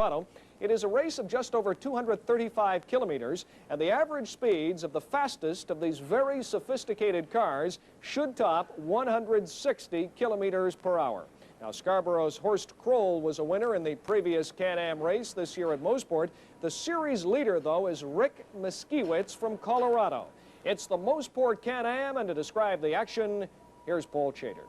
Colorado. It is a race of just over 235 kilometers, and the average speeds of the fastest of these very sophisticated cars should top 160 kilometers per hour. Now, Scarborough's Horst Kroll was a winner in the previous Can-Am race this year at Mosport. The series leader, though, is Rick Miaskiewicz from Colorado. It's the Mosport Can-Am, and to describe the action, here's Paul Chater.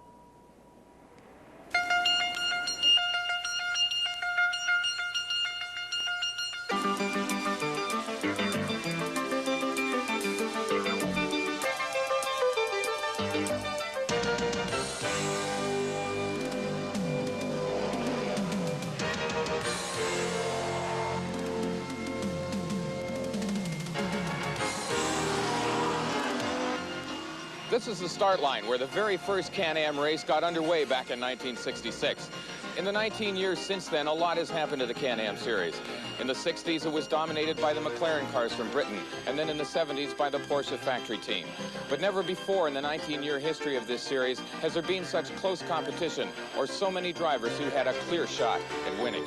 This is the start line where the very first Can-Am race got underway back in 1966. In the 19 years since then, a lot has happened to the Can-Am series. In the 60s, it was dominated by the McLaren cars from Britain, and then in the 70s by the Porsche factory team. But never before in the 19-year history of this series has there been such close competition or so many drivers who had a clear shot at winning.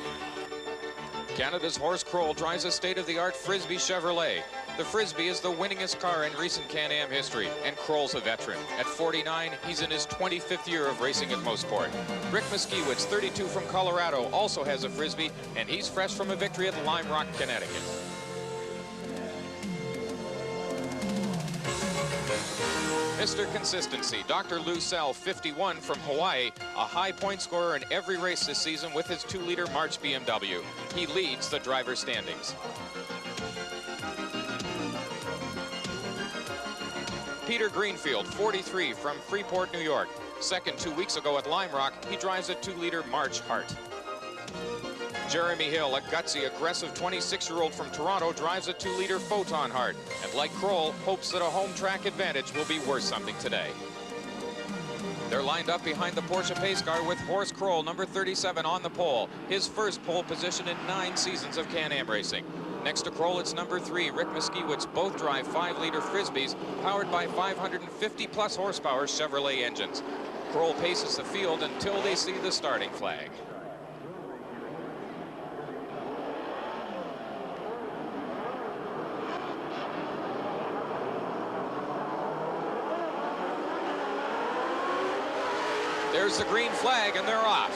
Canada's Horst Kroll drives a state-of-the-art Frissbes Chevrolet. The Frissbes is the winningest car in recent Can-Am history, and Kroll's a veteran. At 49, he's in his 25th year of racing at Mosport. Rick Miaskiewicz, 32 from Colorado, also has a Frissbes, and he's fresh from a victory at Lime Rock, Connecticut. Mr. Consistency, Dr. Lou Sell, 51 from Hawaii, a high point scorer in every race this season with his 2-liter March BMW. He leads the driver standings. Peter Greenfield, 43 from Freeport, New York. Second 2 weeks ago at Lime Rock, he drives a 2-liter March Hart. Jeremy Hill, a gutsy, aggressive 26-year-old from Toronto, drives a 2-liter Photon Hart, and like Kroll, hopes that a home track advantage will be worth something today. They're lined up behind the Porsche pace car with Horst Kroll, number 37, on the pole, his first pole position in 9 seasons of Can-Am racing. Next to Kroll, it's number 3, Rick Miaskiewicz. Both drive 5-liter Frissbes, powered by 550-plus horsepower Chevrolet engines. Kroll paces the field until they see the starting flag. There's the green flag, and they're off.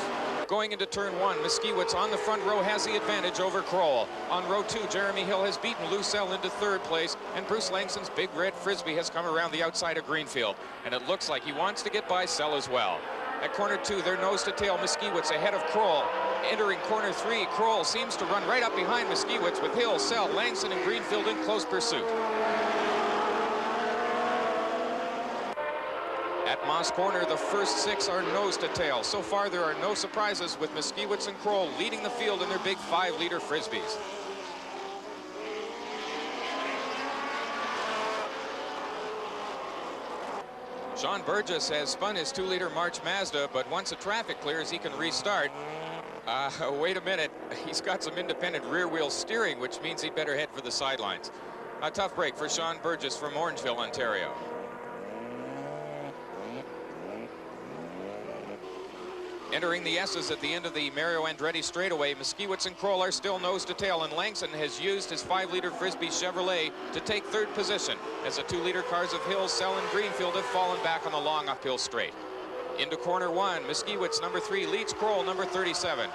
Going into turn 1, Miaskiewicz on the front row has the advantage over Kroll. On row 2, Jeremy Hill has beaten Lou Sell into 3rd place, and Bruce Langson's big red Frissbes has come around the outside of Greenfield, and it looks like he wants to get by Sell as well. At corner 2, they're nose to tail, Miaskiewicz ahead of Kroll. Entering corner 3, Kroll seems to run right up behind Miaskiewicz with Hill, Sell, Langson, and Greenfield in close pursuit. At Moss Corner, the first 6 are nose to tail. So far, there are no surprises with Miaskiewicz and Kroll leading the field in their big 5-liter Frissbes. Seann Burgess has spun his 2-liter March Mazda, but once the traffic clears, he can restart. Wait a minute. He's got some independent rear-wheel steering, which means he'd better head for the sidelines. A tough break for Seann Burgess from Orangeville, Ontario. Entering the S's at the end of the Mario Andretti straightaway, Miaskiewicz and Kroll are still nose to tail, and Langson has used his 5-liter Frissbes Chevrolet to take 3rd position as the 2-liter cars of Hill, Sell, and Greenfield have fallen back on the long uphill straight. Into corner 1, Miaskiewicz, number 3, leads Kroll, number 37.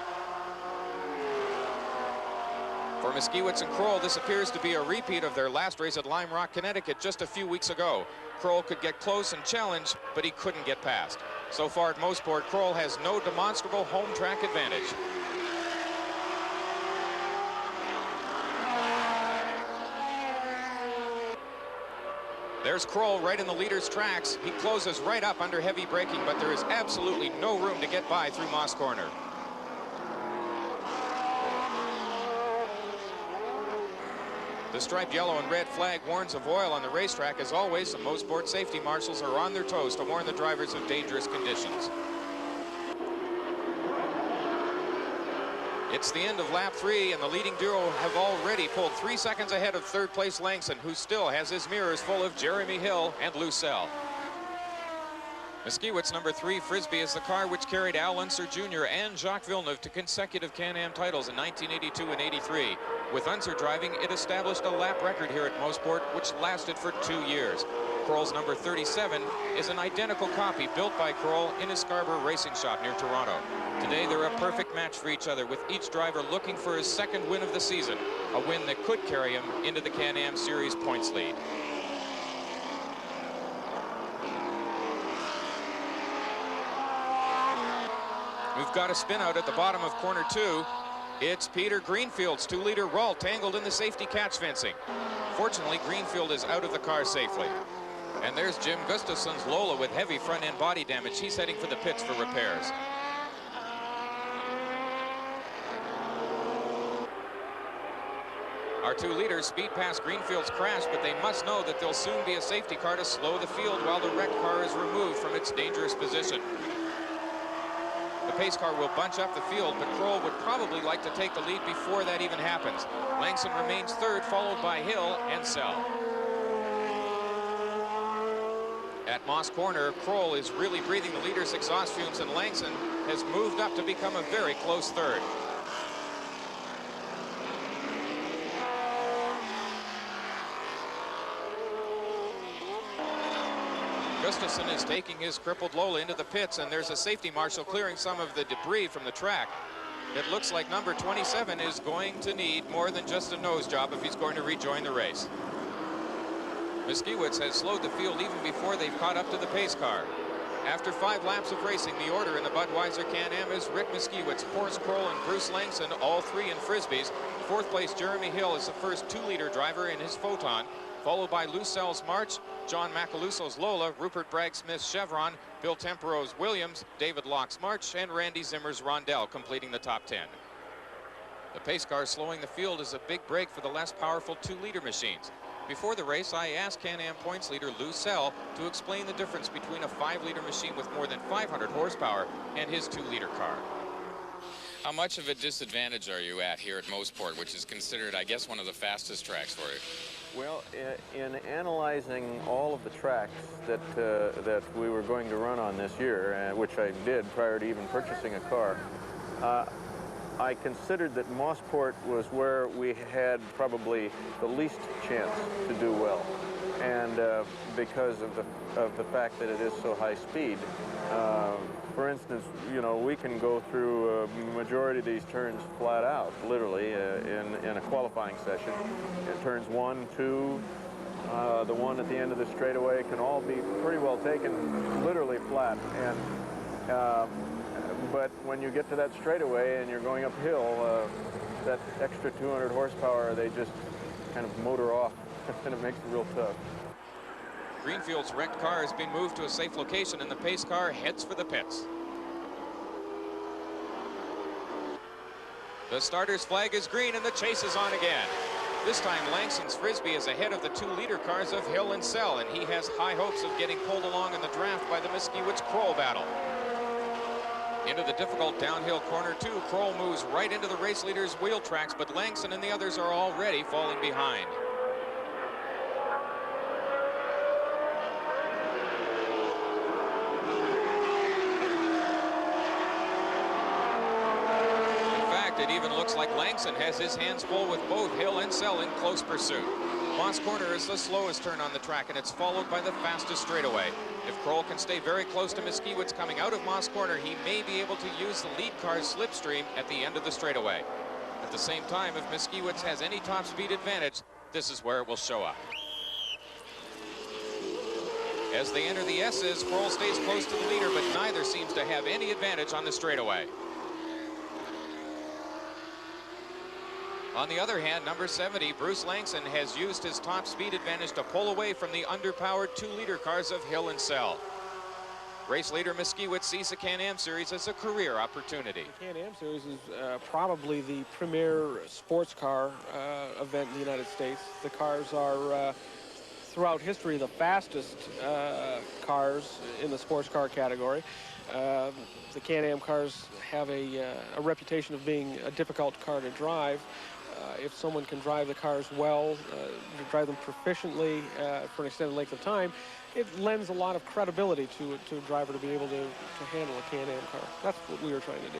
For Miaskiewicz and Kroll, this appears to be a repeat of their last race at Lime Rock, Connecticut just a few weeks ago. Kroll could get close and challenge, but he couldn't get past. So far at Mosport, Kroll has no demonstrable home track advantage. There's Kroll right in the leader's tracks. He closes right up under heavy braking, but there is absolutely no room to get by through Moss Corner. The striped yellow and red flag warns of oil on the racetrack. As always, the Mosport safety marshals are on their toes to warn the drivers of dangerous conditions. It's the end of lap 3, and the leading duo have already pulled 3 seconds ahead of 3rd place Langson, who still has his mirrors full of Jeremy Hill and Lou Sell. Miaskiewicz, number 3, Frissbes, is the car which carried Al Unser Jr. and Jacques Villeneuve to consecutive Can-Am titles in 1982 and 83. With Unser driving, it established a lap record here at Mosport, which lasted for 2 years. Kroll's number 37 is an identical copy built by Kroll in his Scarborough racing shop near Toronto. Today, they're a perfect match for each other, with each driver looking for his second win of the season, a win that could carry him into the Can-Am Series points lead. We've got a spin out at the bottom of corner 2. It's Peter Greenfield's 2-liter Roll tangled in the safety catch fencing. Fortunately, Greenfield is out of the car safely. And there's Jim Gustafson's Lola with heavy front-end body damage. He's heading for the pits for repairs. Our 2 leaders speed past Greenfield's crash, but they must know that there'll soon be a safety car to slow the field while the wrecked car is removed from its dangerous position. The pace car will bunch up the field, but Kroll would probably like to take the lead before that even happens. Langson remains 3rd, followed by Hill and Sept. At Moss Corner, Kroll is really breathing the leader's exhaust fumes, and Langson has moved up to become a very close 3rd. Gustafson is taking his crippled Lola into the pits, and there's a safety marshal clearing some of the debris from the track. It looks like number 27 is going to need more than just a nose job if he's going to rejoin the race. Miaskiewicz has slowed the field even before they've caught up to the pace car. After 5 laps of racing, the order in the Budweiser Can-Am is Rick Miaskiewicz, Horst Kroll, and Bruce Langson, all 3 in Frissbes. 4th place Jeremy Hill is the first 2-liter driver in his Photon, followed by Lucell's March, John Macalusso's Lola, Rupert Bragg-Smith's Chevron, Bill Tempero's Williams, David Locke's March, and Randy Zimmer's Rondell completing the top 10. The pace car slowing the field is a big break for the less powerful 2-liter machines. Before the race, I asked Can-Am points leader Lucell to explain the difference between a 5-liter machine with more than 500 horsepower and his 2-liter car. How much of a disadvantage are you at here at Mosport, which is considered, I guess, one of the fastest tracks for you? Well, in analyzing all of the tracks that we were going to run on this year, which I did prior to even purchasing a car, I considered that Mosport was where we had probably the least chance to do well, and because of the fact that it is so high speed. For instance, you know, we can go through a majority of these turns flat out, literally, in a qualifying session. Turns 1, 2, the one at the end of the straightaway can all be pretty well taken literally flat. And but when you get to that straightaway and you're going uphill, that extra 200 horsepower, they just kind of motor off, and it makes it real tough. Greenfield's wrecked car has been moved to a safe location, and the pace car heads for the pits. The starter's flag is green, and the chase is on again. This time, Langson's Frissbes is ahead of the 2-liter cars of Hill and Sept, and he has high hopes of getting pulled along in the draft by the Miaskiewicz-Kroll battle. Into the difficult downhill corner 2, Kroll moves right into the race leader's wheel tracks, but Langson and the others are already falling behind. It even looks like Langson has his hands full with both Hill and Sept in close pursuit. Moss Corner is the slowest turn on the track, and it's followed by the fastest straightaway. If Kroll can stay very close to Miaskiewicz coming out of Moss Corner, he may be able to use the lead car's slipstream at the end of the straightaway. At the same time, if Miaskiewicz has any top speed advantage, this is where it will show up. As they enter the S's, Kroll stays close to the leader, but neither seems to have any advantage on the straightaway. On the other hand, number 70, Bruce Langson, has used his top speed advantage to pull away from the underpowered 2-liter cars of Hill and Sept. Race leader Miaskiewicz sees the Can-Am Series as a career opportunity. The Can-Am Series is probably the premier sports car event in the United States. The cars are, throughout history, the fastest cars in the sports car category. The Can-Am cars have a reputation of being a difficult car to drive. if someone can drive the cars well, drive them proficiently for an extended length of time, it lends a lot of credibility to a driver to be able to handle a Can-Am car. That's what we were trying to do.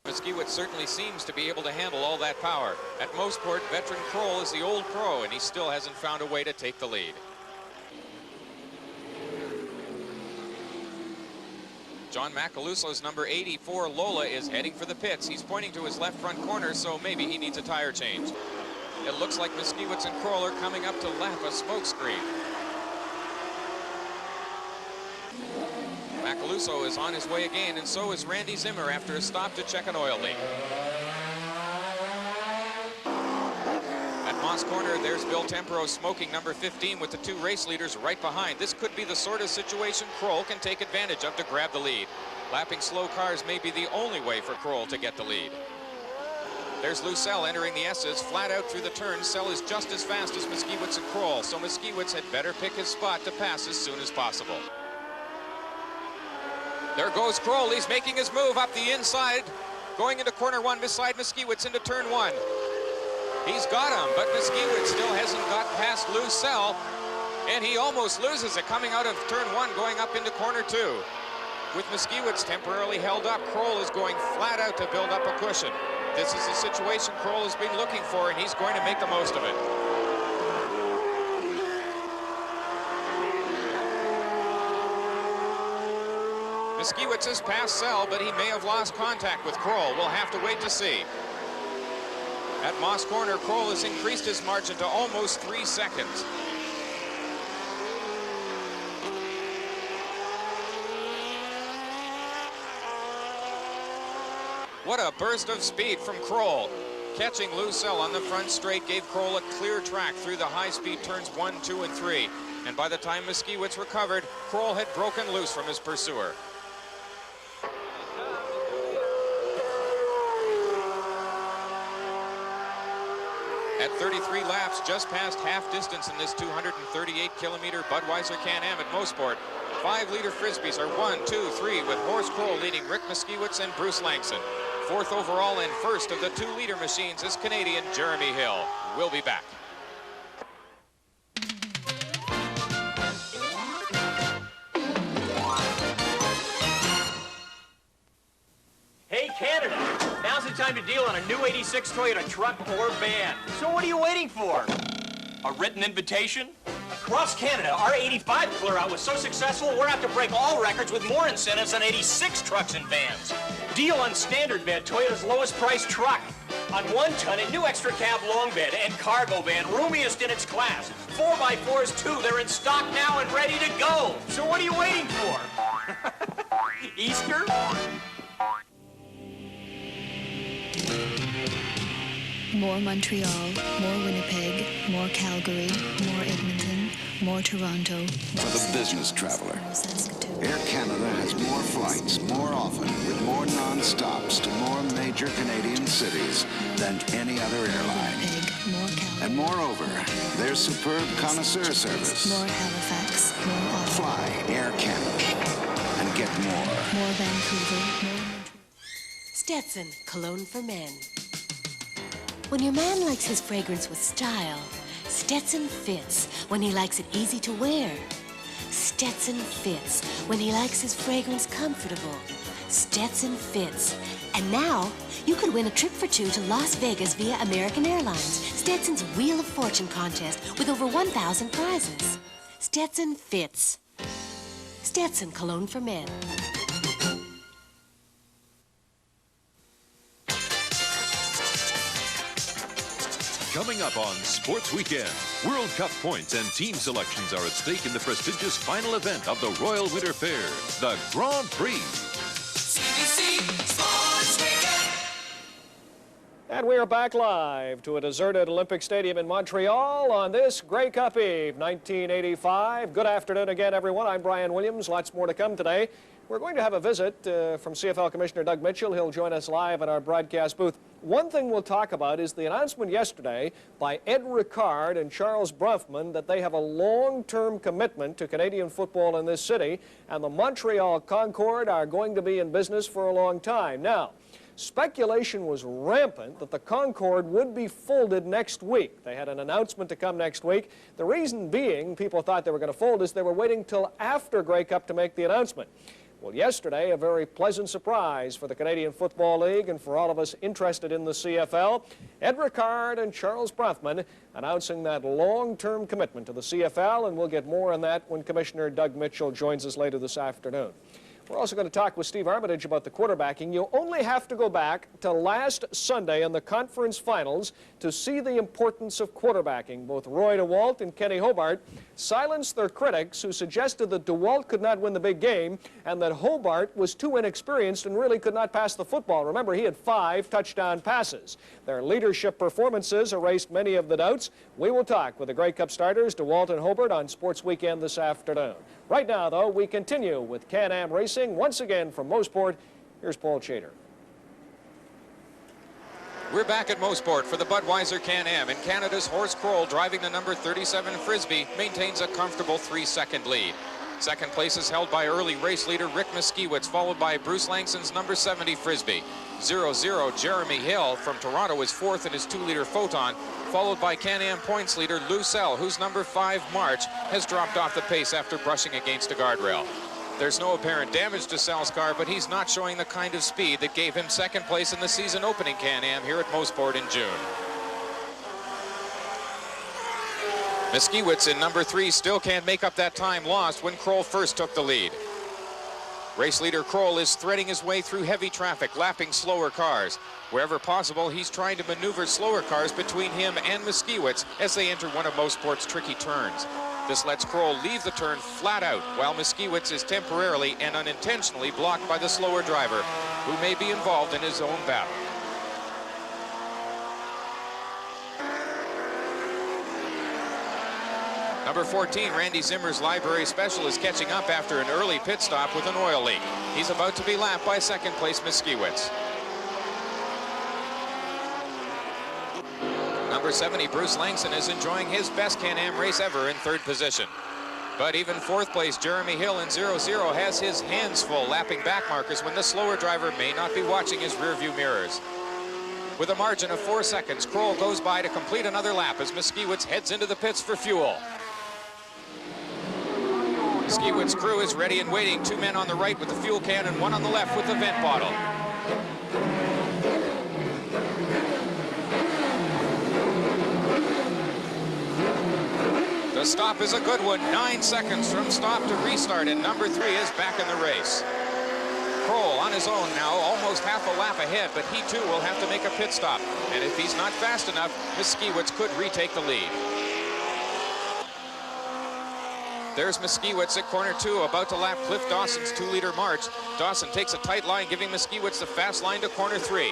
Miaskiewicz certainly seems to be able to handle all that power. At Mosport, veteran Kroll is the old pro, and he still hasn't found a way to take the lead. John Macaluso's number 84, Lola, is heading for the pits. He's pointing to his left front corner, so maybe he needs a tire change. It looks like Miaskiewicz and Kroll are coming up to lap a smokescreen. Macaluso is on his way again, and so is Randy Zimmer after a stop to check an oil leak. At Moss Corner, there's Bill Tempero smoking number 15 with the two race leaders right behind. This could be the sort of situation Kroll can take advantage of to grab the lead. Lapping slow cars may be the only way for Kroll to get the lead. There's Lucelle entering the S's, flat out through the turn. Sell is just as fast as Miaskiewicz and Kroll, so Miaskiewicz had better pick his spot to pass as soon as possible. There goes Kroll. He's making his move up the inside, going into corner one beside Miaskiewicz into turn one. He's got him, but Miaskiewicz still hasn't got past Lucelle, and he almost loses it coming out of turn one, going up into corner two. With Miaskiewicz temporarily held up, Kroll is going flat out to build up a cushion. This is the situation Kroll has been looking for, and he's going to make the most of it. Miaskiewicz has passed Sell, but he may have lost contact with Kroll. We'll have to wait to see. At Moss Corner, Kroll has increased his margin to almost 3 seconds. What a burst of speed from Kroll. Catching Lucelle on the front straight gave Kroll a clear track through the high-speed turns 1, 2, and 3. And by the time Miaskiewicz recovered, Kroll had broken loose from his pursuer. At 33 laps, just past half distance in this 238-kilometer Budweiser Can-Am at Mosport, 5-liter Frissbes are 1, 2, 3, with Horst Kroll leading Rick Miaskiewicz and Bruce Langson. Fourth overall and first of the 2-liter machines is Canadian Jeremy Hill. We'll be back. Hey, Canada, now's the time to deal on a new 86 Toyota truck or van. So what are you waiting for? A written invitation? Across Canada, our 85 clear-out was so successful, we're out to break all records with more incentives on 86 trucks and vans. Deal on standard bed, Toyota's lowest price truck. On 1-ton, a new extra cab long bed and cargo van, roomiest in its class. 4x4s too, they're in stock now and ready to go. So what are you waiting for? Easter? More Montreal, more Winnipeg, more Calgary, more Edmonton, more Toronto. For the business traveler, Air Canada has more flights, more often, with more non-stops to more major Canadian cities than any other airline. And moreover, their superb connoisseur service. More Halifax, more Ottawa. Fly Air Canada and get more. More Vancouver, more Montreal. Stetson, cologne for men. When your man likes his fragrance with style, Stetson fits when he likes it easy to wear. Stetson fits when he likes his fragrance comfortable. Stetson fits. And now, you could win a trip for 2 to Las Vegas via American Airlines. Stetson's Wheel of Fortune contest with over 1,000 prizes. Stetson fits. Stetson, cologne for men. Coming up on Sports Weekend, World Cup points and team selections are at stake in the prestigious final event of the Royal Winter Fair, the Grand Prix. CBC Sports Weekend. And we are back live to a deserted Olympic Stadium in Montreal on this Grey Cup Eve, 1985. Good afternoon again, everyone. I'm Brian Williams. Lots more to come today. We're going to have a visit from CFL Commissioner Doug Mitchell. He'll join us live in our broadcast booth. One thing we'll talk about is the announcement yesterday by Ed Ricard and Charles Bronfman that they have a long-term commitment to Canadian football in this city, and the Montreal Concord are going to be in business for a long time. Now, Speculation was rampant that the Concorde would be folded next week. They had an announcement to come next week. The reason being people thought they were going to fold is they were waiting till after Grey Cup to make the announcement. Well, yesterday, a very pleasant surprise for the Canadian Football League and for all of us interested in the CFL. Ed Ricard and Charles Bronfman announcing that long-term commitment to the CFL, and we'll get more on that when Commissioner Doug Mitchell joins us later this afternoon. We're also going to talk with Steve Armitage about the quarterbacking. You only have to go back to last Sunday in the conference finals to see the importance of quarterbacking. Both Roy DeWalt and Kenny Hobart silenced their critics who suggested that DeWalt could not win the big game and that Hobart was too inexperienced and really could not pass the football. Remember, he had 5 touchdown passes. Their leadership performances erased many of the doubts. We will talk with the Grey Cup starters, DeWalt and Hobart, on Sports Weekend this afternoon. Right now, though, we continue with Can-Am Racing. Once again from Mosport, here's Paul Chater. We're back at Mosport for the Budweiser Can-Am, and Canada's Horst Kroll, driving the number 37 Frissbes, maintains a comfortable 3-second lead. Second place is held by early race leader Rick Miaskiewicz, followed by Bruce Langson's number 70 Frissbes. 0-0 Jeremy Hill from Toronto is fourth in his 2-liter Photon, followed by Can-Am points leader Lou Sell, whose number 5 March has dropped off the pace after brushing against a guardrail. There's no apparent damage to Sell's car, but he's not showing the kind of speed that gave him second place in the season opening Can-Am here at Mosport in June. Miaskiewicz in number 3 still can't make up that time lost when Kroll first took the lead. Race leader Kroll is threading his way through heavy traffic, lapping slower cars. Wherever possible, he's trying to maneuver slower cars between him and Miaskiewicz as they enter one of Mosport's tricky turns. This lets Kroll leave the turn flat out, while Miaskiewicz is temporarily and unintentionally blocked by the slower driver, who may be involved in his own battle. Number 14, Randy Zimmer's Library Special, is catching up after an early pit stop with an oil leak. He's about to be lapped by second place Miaskiewicz. Number 70, Bruce Langson, is enjoying his best Can-Am race ever in third position. But even fourth place Jeremy Hill in 0-0 has his hands full lapping back markers when the slower driver may not be watching his rearview mirrors. With a margin of 4 seconds, Kroll goes by to complete another lap as Miaskiewicz heads into the pits for fuel. Miaskiewicz's crew is ready and waiting. 2 men on the right with the fuel can and 1 on the left with the vent bottle. The stop is a good one. 9 seconds from stop to restart, and number 3 is back in the race. Kroll on his own now, almost half a lap ahead, but he too will have to make a pit stop. And if he's not fast enough, Miaskiewicz could retake the lead. There's Miaskiewicz at corner 2, about to lap Cliff Dawson's 2-liter March. Dawson takes a tight line, giving Miaskiewicz the fast line to corner 3.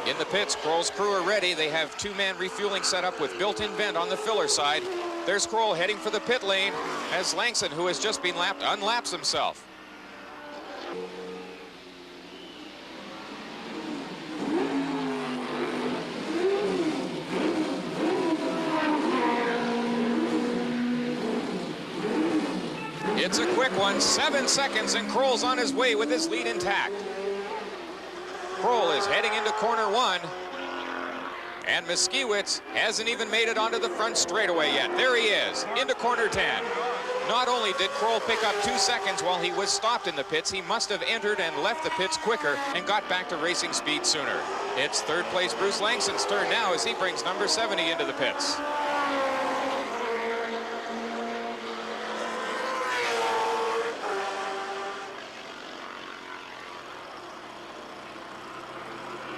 In the pits, Kroll's crew are ready. They have 2-man refueling set up with built-in vent on the filler side. There's Kroll heading for the pit lane as Langson, who has just been lapped, unlaps himself. It's a quick one, 7 seconds, and Kroll's on his way with his lead intact. Kroll is heading into corner 1, and Miaskiewicz hasn't even made it onto the front straightaway yet. There he is, into corner 10. Not only did Kroll pick up 2 seconds while he was stopped in the pits, he must have entered and left the pits quicker and got back to racing speed sooner. It's third place Bruce Langson's turn now as he brings number 70 into the pits.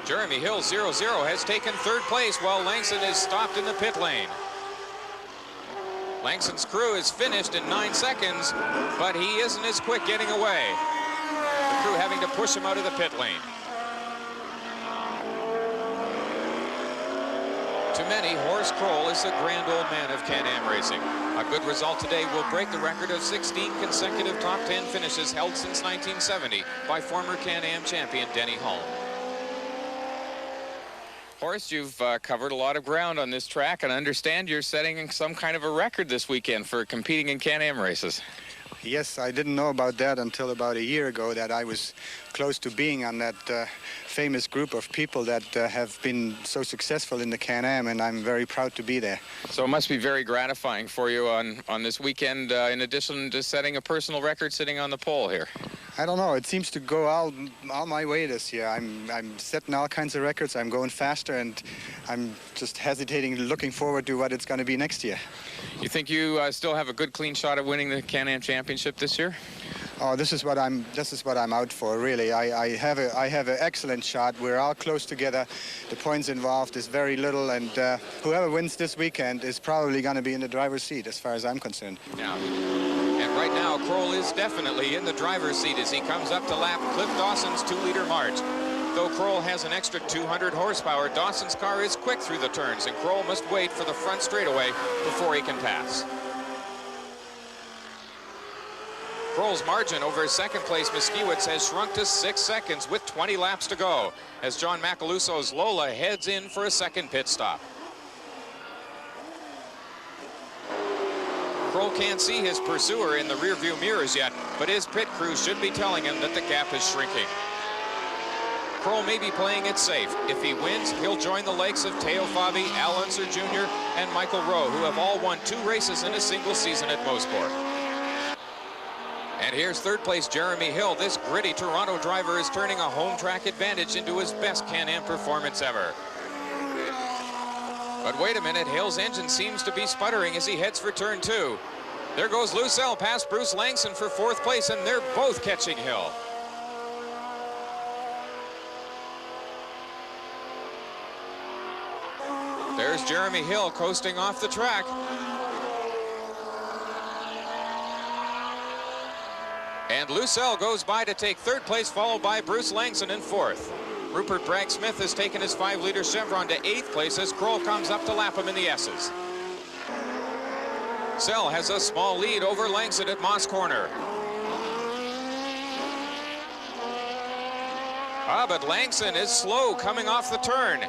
Jeremy Hill, 0-0, has taken third place while Langson is stopped in the pit lane. Langson's crew is finished in 9 seconds, but he isn't as quick getting away. The crew having to push him out of the pit lane. To many, Horst Kroll is the grand old man of Can-Am racing. A good result today will break the record of 16 consecutive top 10 finishes held since 1970 by former Can-Am champion Denny Hulme. Horst, you've covered a lot of ground on this track, and I understand you're setting some kind of a record this weekend for competing in Can-Am races. Yes, I didn't know about that until about a year ago, that I was close to being on that famous group of people that have been so successful in the Can-Am, and I'm very proud to be there. So it must be very gratifying for you on this weekend, in addition to setting a personal record sitting on the pole here. I don't know, it seems to go all my way this year. I'm setting all kinds of records, I'm going faster, and I'm just hesitating, looking forward to what it's going to be next year. You think you still have a good clean shot at winning the Can-Am Championship this year? Oh, this is what I'm out for, really. I have an excellent shot. We're all close together. The points involved is very little, and whoever wins this weekend is probably going to be in the driver's seat, as far as I'm concerned. Yeah. And right now, Kroll is definitely in the driver's seat as he comes up to lap Cliff Dawson's 2-liter March. Though Kroll has an extra 200 horsepower, Dawson's car is quick through the turns, and Kroll must wait for the front straightaway before he can pass. Kroll's margin over second-place Miaskiewicz has shrunk to 6 seconds with 20 laps to go as John Macaluso's Lola heads in for a second pit stop. Kroll can't see his pursuer in the rearview mirrors yet, but his pit crew should be telling him that the gap is shrinking. Kroll may be playing it safe. If he wins, he'll join the likes of Teo Fabi, Al Unser Jr., and Michael Rowe, who have all won 2 races in a single season at Mosport. And here's third-place Jeremy Hill. This gritty Toronto driver is turning a home track advantage into his best Can-Am performance ever. But wait a minute, Hill's engine seems to be sputtering as he heads for turn 2. There goes Lucelle past Bruce Langson for 4th place, and they're both catching Hill. There's Jeremy Hill coasting off the track. And Lucelle goes by to take 3rd place, followed by Bruce Langson in 4th. Rupert Bragg-Smith has taken his 5-liter Chevron to 8th place as Kroll comes up to lap him in the S's. Sell has a small lead over Langson at Moss Corner. But Langson is slow coming off the turn.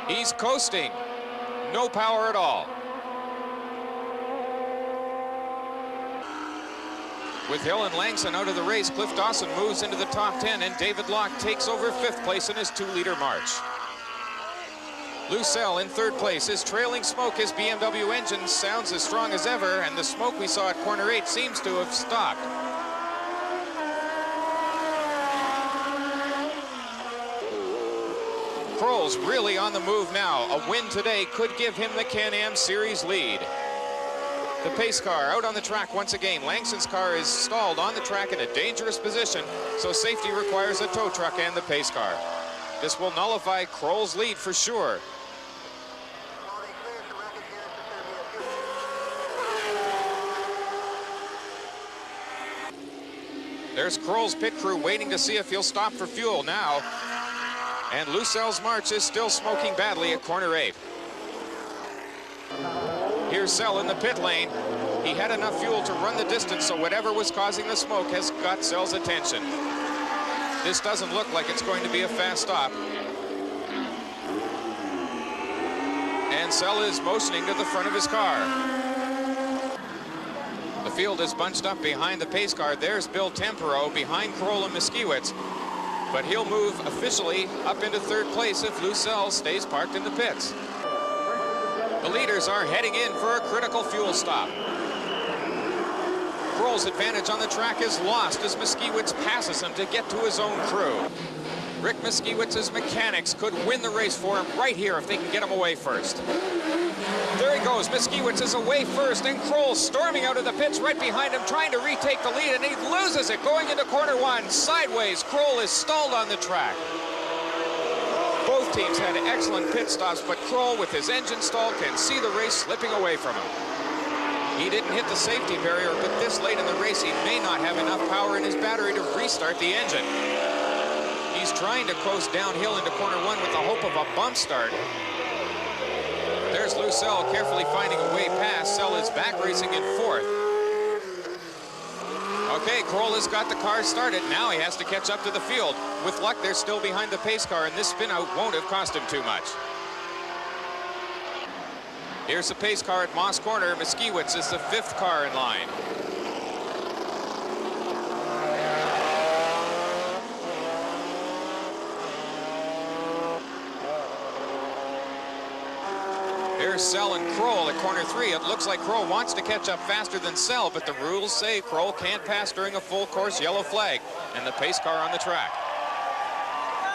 He's coasting. No power at all. With Hill and Langson out of the race, Cliff Dawson moves into the top 10, and David Locke takes over 5th place in his 2-liter March. Lucelle in 3rd place is trailing smoke. His BMW engine sounds as strong as ever, and the smoke we saw at corner 8 seems to have stopped. Kroll's really on the move now. A win today could give him the Can-Am Series lead. The pace car out on the track once again. Langson's car is stalled on the track in a dangerous position, so safety requires a tow truck and the pace car. This will nullify Kroll's lead for sure. There's Kroll's pit crew waiting to see if he'll stop for fuel now. And Lucelle's March is still smoking badly at corner 8. Here's Sell in the pit lane. He had enough fuel to run the distance, so whatever was causing the smoke has got Sell's attention. This doesn't look like it's going to be a fast stop. And Sell is motioning to the front of his car. The field is bunched up behind the pace car. There's Bill Tempero behind Kroll and Miaskiewicz. But he'll move officially up into 3rd place if Lucelle stays parked in the pits. The leaders are heading in for a critical fuel stop. Kroll's advantage on the track is lost as Miaskiewicz passes him to get to his own crew. Rick Miaskiewicz's mechanics could win the race for him right here if they can get him away first. There he goes. Miaskiewicz is away first, and Kroll storming out of the pits right behind him, trying to retake the lead, and he loses it going into corner 1. Sideways, Kroll is stalled on the track. Both teams had excellent pit stops, but Kroll, with his engine stalled, can see the race slipping away from him. He didn't hit the safety barrier, but this late in the race, he may not have enough power in his battery to restart the engine. He's trying to coast downhill into corner 1 with the hope of a bump start. There's Lucelle carefully finding a way past. Sell is back racing in 4th. Okay, Kroll has got the car started. Now he has to catch up to the field. With luck, they're still behind the pace car, and this spin out won't have cost him too much. Here's the pace car at Moss Corner. Miaskiewicz is the 5th car in line. Here's Sept and Kroll at corner 3. It looks like Kroll wants to catch up faster than Sept, but the rules say Kroll can't pass during a full course yellow flag, and the pace car on the track.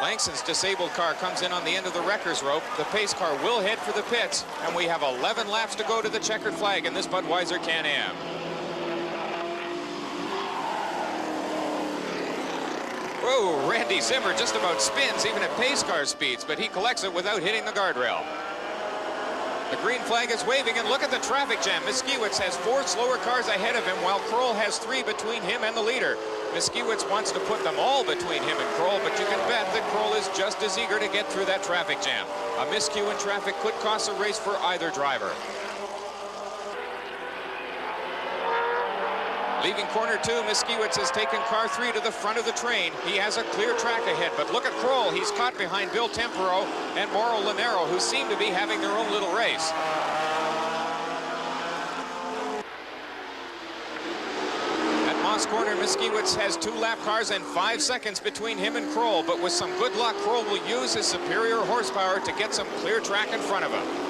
Langson's disabled car comes in on the end of the wrecker's rope. The pace car will head for the pits, and we have 11 laps to go to the checkered flag in this Budweiser Can-Am. Whoa, Randy Zimmer just about spins even at pace car speeds, but he collects it without hitting the guardrail. The green flag is waving, and look at the traffic jam. Miaskiewicz has 4 slower cars ahead of him, while Kroll has 3 between him and the leader. Miaskiewicz wants to put them all between him and Kroll, but you can bet that Kroll is just as eager to get through that traffic jam. A miscue in traffic could cost a race for either driver. Leaving corner 2, Miaskiewicz has taken car 3 to the front of the train. He has a clear track ahead, but look at Kroll. He's caught behind Bill Tempero and Mauro Lanero, who seem to be having their own little race. At Moss Corner, Miaskiewicz has 2 lap cars and 5 seconds between him and Kroll, but with some good luck, Kroll will use his superior horsepower to get some clear track in front of him.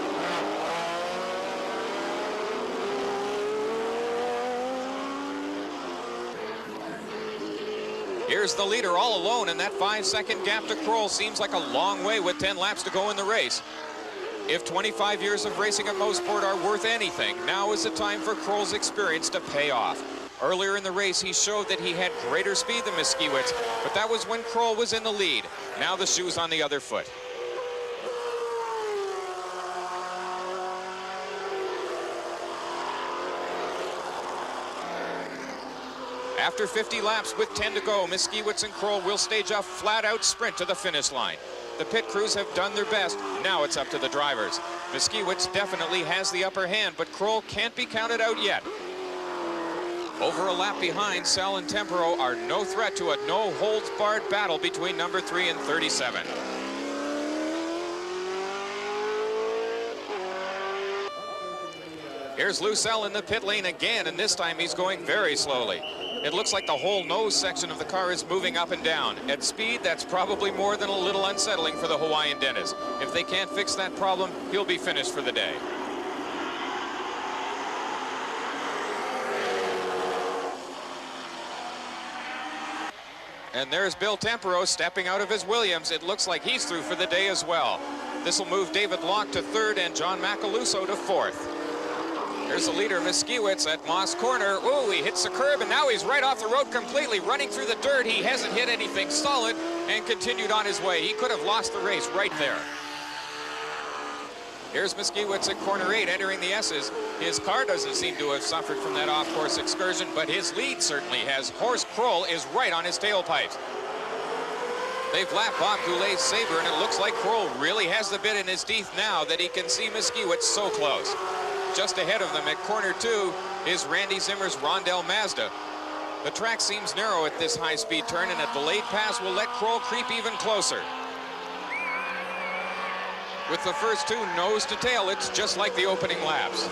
Here's the leader all alone, and that 5-second gap to Kroll seems like a long way with 10 laps to go in the race. If 25 years of racing at Mosport are worth anything, now is the time for Kroll's experience to pay off. Earlier in the race, he showed that he had greater speed than Miaskiewicz, but that was when Kroll was in the lead. Now the shoe's on the other foot. After 50 laps with 10 to go, Miaskiewicz and Kroll will stage a flat-out sprint to the finish line. The pit crews have done their best. Now it's up to the drivers. Miaskiewicz definitely has the upper hand, but Kroll can't be counted out yet. Over a lap behind, Sept and Tempero are no threat to a no-holds-barred battle between number 3 and 37. Here's Sept in the pit lane again, and this time he's going very slowly. It looks like the whole nose section of the car is moving up and down. At speed, that's probably more than a little unsettling for the Hawaiian dentist. If they can't fix that problem, he'll be finished for the day. And there's Bill Tempero stepping out of his Williams. It looks like he's through for the day as well. This will move David Locke to 3rd and John Macaluso to 4th. Here's the leader, Miaskiewicz, at Moss Corner. Ooh, he hits the curb, and now he's right off the road completely, running through the dirt. He hasn't hit anything solid and continued on his way. He could have lost the race right there. Here's Miaskiewicz at corner 8, entering the S's. His car doesn't seem to have suffered from that off-course excursion, but his lead certainly has. Horst Kroll is right on his tailpipes. They've lapped Bob Goulet's Sabre, and it looks like Kroll really has the bit in his teeth now that he can see Miaskiewicz so close. Just ahead of them at corner 2 is Randy Zimmer's Rondell Mazda. The track seems narrow at this high-speed turn, and a delayed pass will let Kroll creep even closer. With the first 2 nose to tail, it's just like the opening laps.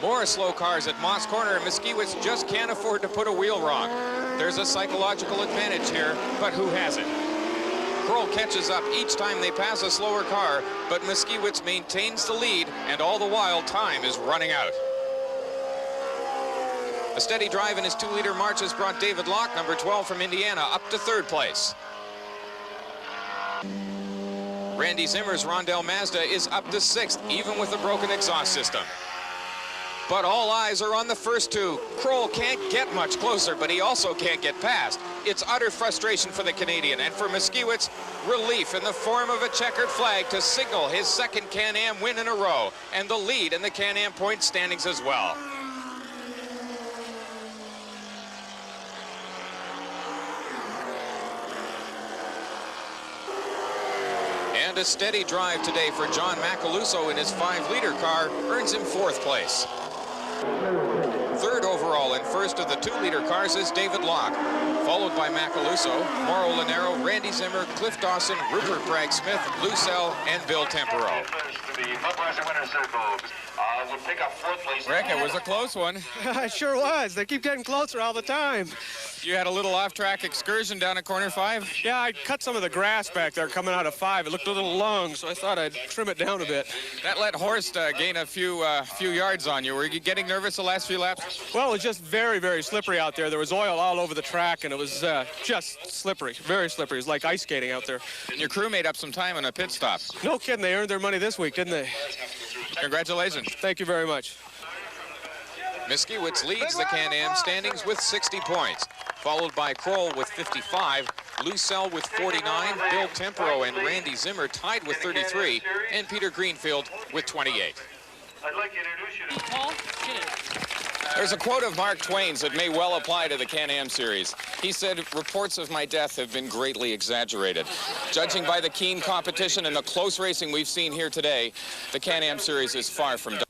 More slow cars at Moss Corner, and Miaskiewicz just can't afford to put a wheel wrong. There's a psychological advantage here, but who has it? Kroll catches up each time they pass a slower car, but Miaskiewicz maintains the lead, and all the while, time is running out. A steady drive in his 2-liter March has brought David Locke, number 12 from Indiana, up to 3rd place. Randy Zimmer's Rondell Mazda is up to 6th, even with a broken exhaust system. But all eyes are on the first 2. Kroll can't get much closer, but he also can't get past. It's utter frustration for the Canadian, and for Miaskiewicz, relief in the form of a checkered flag to signal his 2nd Can-Am win in a row, and the lead in the Can-Am point standings as well. And a steady drive today for John Macaluso in his 5-liter car earns him 4th place. 3rd overall and 1st of the 2-liter cars is David Locke, followed by Macaluso, Mauro Lanero, Randy Zimmer, Cliff Dawson, Rupert Bragg-Smith, Sept, and Bill Tempero. the Budweiser Winter Circle. We'll pick up 4th place. Rick, it was a close one. It sure was. They keep getting closer all the time. You had a little off-track excursion down at corner 5? Yeah, I cut some of the grass back there coming out of 5. It looked a little long, so I thought I'd trim it down a bit. That let Horst gain a few yards on you. Were you getting nervous the last few laps? Well, it was just very, very slippery out there. There was oil all over the track, and it was just slippery, very slippery. It was like ice skating out there. And your crew made up some time on a pit stop. No kidding. They earned their money this week, didn't they? Congratulations. Thank you very much. Miaskiewicz leads the Can-Am standings with 60 points, followed by Kroll with 55, Lucelle with 49, Bill Tempero and Randy Zimmer tied with 33, and Peter Greenfield with 28. I'd like to introduce you to... There's a quote of Mark Twain's that may well apply to the Can-Am series. He said, "Reports of my death have been greatly exaggerated." Judging by the keen competition and the close racing we've seen here today, the Can-Am series is far from done.